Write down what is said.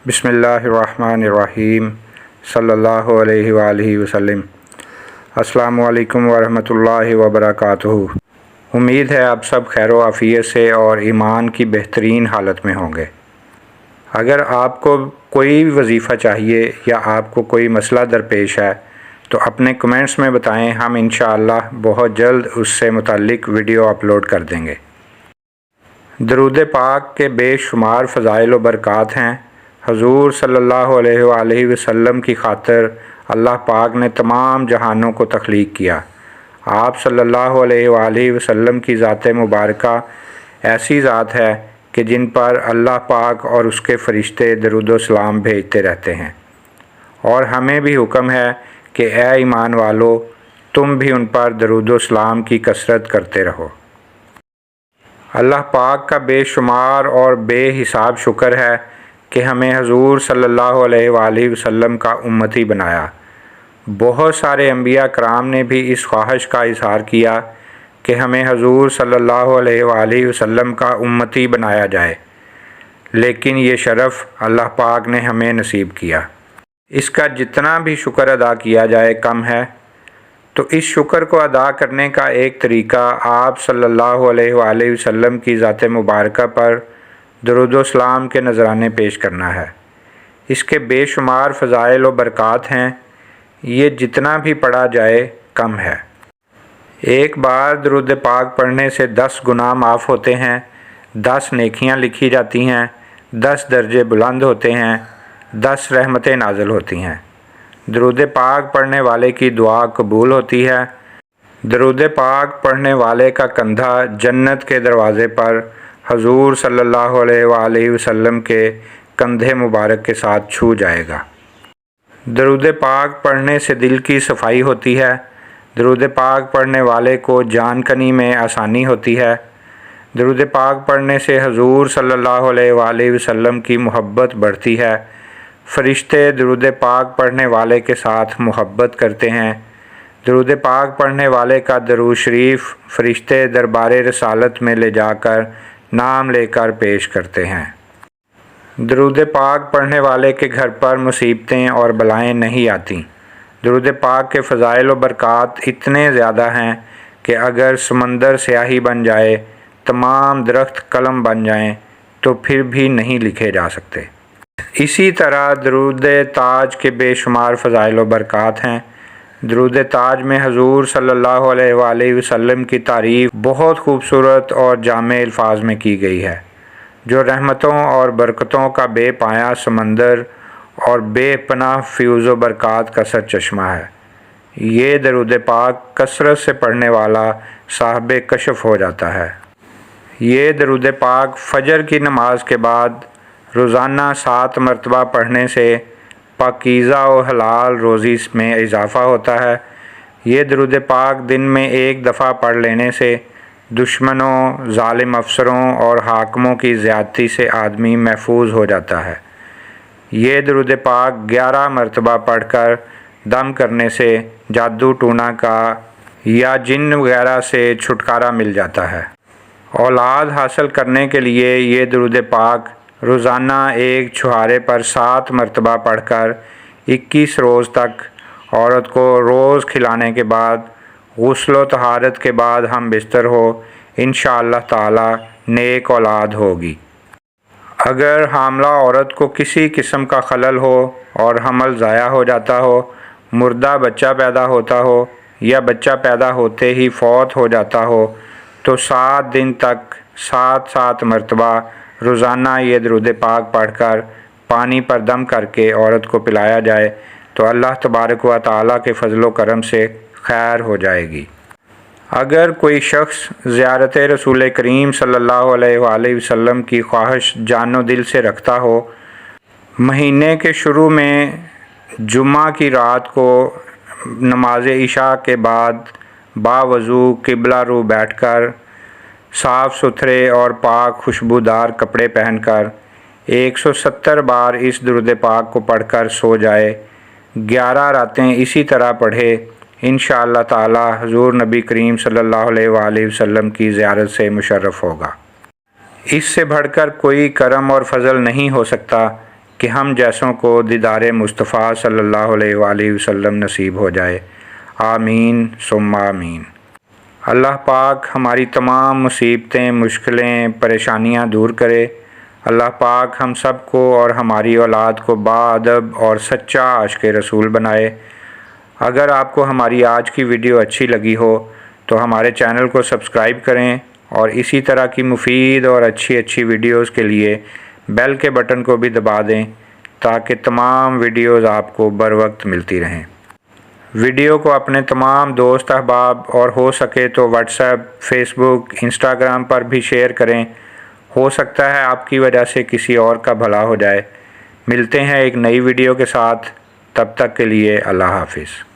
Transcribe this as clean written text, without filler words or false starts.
बिस्मिल्लाहिर्रहमानिर्रहीम सल्लल्लाहु अलैहि वआलिहि वसल्लम। अस्सलामु अलैकुम वरहमतुल्लाहि वबरकातुहू। उम्मीद है आप सब खैर व आफ़ियत से और ईमान की बेहतरीन हालत में होंगे। अगर आपको कोई वजीफ़ा चाहिए या आपको कोई मसला दरपेश है तो अपने कमेंट्स में बताएं, हम इंशाअल्लाह बहुत जल्द उससे मुताल्लिक़ वीडियो अपलोड कर देंगे। दरूद पाक के बेशुमार फ़ज़ाइल व बरक़ात हैं। हजूर सल्लल्लाहु अलैहि वसल्लम की खातिर अल्लाह पाक ने तमाम जहानों को तख्लीक किया। आप सल्लल्लाहु अलैहि वसल्लम की ज़ात मुबारका ऐसी ज़ात है कि जिन पर अल्लाह पाक और उसके फ़रिश्ते दरूद व सलाम भेजते रहते हैं, और हमें भी हुक्म है कि ए ईमान वालो, तुम भी उन पर दरूद व सलाम की कसरत करते रहो। अल्लाह पाक का बेशुमार और बेहिसाब शुक्र है कि हमें हजूर सल्लल्लाहु अलैहि वसल्लम का उम्मती बनाया। बहुत सारे अंबिया कराम ने भी इस ख्वाहिश का इज़हार किया कि हमें हजूर सल्लल्लाहु अलैहि वसल्लम का उम्मती बनाया जाए, लेकिन ये शरफ़ अल्लाह पाक ने हमें नसीब किया। इसका जितना भी शुक्र अदा किया जाए कम है। तो इस शुक्र को अदा करने का एक तरीका आप सल्लल्लाहु अलैहि वसल्लम की ज़ात मुबारका पर दरूद व सलाम के नजराने पेश करना है। इसके बेशुमार फ़ज़ाइल व बरक़ात हैं, ये जितना भी पढ़ा जाए कम है। एक बार दरूद पाक पढ़ने से 10 गुनाह माफ़ होते हैं, 10 नेकियां लिखी जाती हैं, 10 दर्जे बुलंद होते हैं, 10 रहमतें नाज़िल होती हैं। दरूद पाक पढ़ने वाले की दुआ कबूल होती है। दरूद पाक पढ़ने वाले का कंधा जन्नत के दरवाज़े पर हजूर सल्लल्लाहु अलैहि वसल्लम के कंधे मुबारक के साथ छू जाएगा। दरूद पाक पढ़ने से दिल की सफाई होती है। दरूद पाक पढ़ने वाले को जानकनी में आसानी होती है। दरूद पाक पढ़ने से हजूर सल्लल्लाहु अलैहि वसल्लम की मोहब्बत बढ़ती है। फ़रिश्ते दरूद पाक पढ़ने वाले के साथ मोहब्बत करते हैं। दरूद पाक पढ़ने वाले का दरूद शरीफ फ़रिश्ते दरबार रसालत में ले जाकर नाम लेकर पेश करते हैं। दरूद पाक पढ़ने वाले के घर पर मुसीबतें और बलाएं नहीं आती। दरूद पाक के फ़ज़ाइल व बरक़ात इतने ज़्यादा हैं कि अगर समंदर स्याही बन जाए, तमाम दरख्त कलम बन जाएं, तो फिर भी नहीं लिखे जा सकते। इसी तरह दरूद ताज के बेशुमार फ़ज़ाइल व बरक़ात हैं। दरूद ताज में हजूर सल्लल्लाहु अलैहि वसल्लम की तारीफ़ बहुत खूबसूरत और जामे अल्फाज में की गई है, जो रहमतों और बरकतों का बेपाया समंदर और बेपनाह फ़यूज़ व बरक़ात का सरचश्मा है। ये दरूद पाक कसरत से पढ़ने वाला साहिब कशफ हो जाता है। ये दरूद पाक फ़जर की नमाज के बाद रोज़ाना 7 मरतबा पढ़ने से पाकीज़ा व हलाल रोज़ी में इजाफ़ा होता है। ये दरूद पाक दिन में एक दफ़ा पढ़ लेने से दुश्मनों, ज़ालिम अफसरों और हाकिमों की ज़्यादती से आदमी महफूज हो जाता है। ये दरूद पाक 11 मरतबा पढ़कर दम करने से जादू टूना का या जिन वगैरह से छुटकारा मिल जाता है। औलाद हासिल करने के लिए ये दरूद पाक रोज़ाना एक छुहारे पर 7 मरतबा पढ़कर 21 रोज़ तक औरत को रोज़ खिलाने के बाद गुस्ल व तहारत के बाद हम बिस्तर हो, इंशाअल्लाह ताला नेक औलाद होगी। अगर हामला औरत को किसी किस्म का खलल हो और हमल ज़ाया हो जाता हो, मुर्दा बच्चा पैदा होता हो या बच्चा पैदा होते ही फौत हो जाता हो, तो 7 दिन तक 7 मरतबा रोज़ाना ये दरूद पाक पढ़कर पानी पर दम करके औरत को पिलाया जाए तो अल्लाह तबारक व तआला के फ़ज़ल व करम से खैर हो जाएगी। अगर कोई शख्स ज़ियारत रसूल करीम सल्लल्लाहु अलैहि वसल्लम की ख्वाहिश जानो दिल से रखता हो, महीने के शुरू में जुम्मा की रात को नमाज इशा के बाद बावज़ू किबला रू बैठकर साफ़ सुथरे और पाक खुशबूदार कपड़े पहनकर 170 बार इस दरूद पाक को पढ़कर सो जाए। 11 रातें इसी तरह पढ़े, इंशाअल्लाह ताला हुज़ूर नबी करीम सल्लल्लाहु अलैहि वसल्लम की ज़ियारत से मुशर्रफ़ होगा। इससे बढ़कर कोई करम और फ़ज़ल नहीं हो सकता کہ ہم جیسوں کو دیدار مصطفیٰ صلی اللہ علیہ وآلہ وسلم نصیب ہو جائے۔ آمین ثم آمین۔ اللہ پاک ہماری تمام مصیبتیں، مشکلیں، پریشانیاں دور کرے۔ اللہ پاک ہم سب کو اور ہماری اولاد کو باادب اور سچا عاشق رسول بنائے۔ اگر آپ کو ہماری آج کی ویڈیو اچھی لگی ہو تو ہمارے چینل کو سبسکرائب کریں اور اسی طرح کی مفید اور اچھی ویڈیوز کے لیے بیل کے بٹن کو بھی دبا دیں تاکہ تمام ویڈیوز آپ کو بر وقت ملتی رہیں۔ ویڈیو کو اپنے تمام دوست احباب اور ہو سکے تو واٹس ایپ، فیس بک، انسٹاگرام پر بھی شیئر کریں۔ ہو سکتا ہے آپ کی وجہ سے کسی اور کا بھلا ہو جائے۔ ملتے ہیں ایک نئی ویڈیو کے ساتھ، تب تک کے لیے اللہ حافظ۔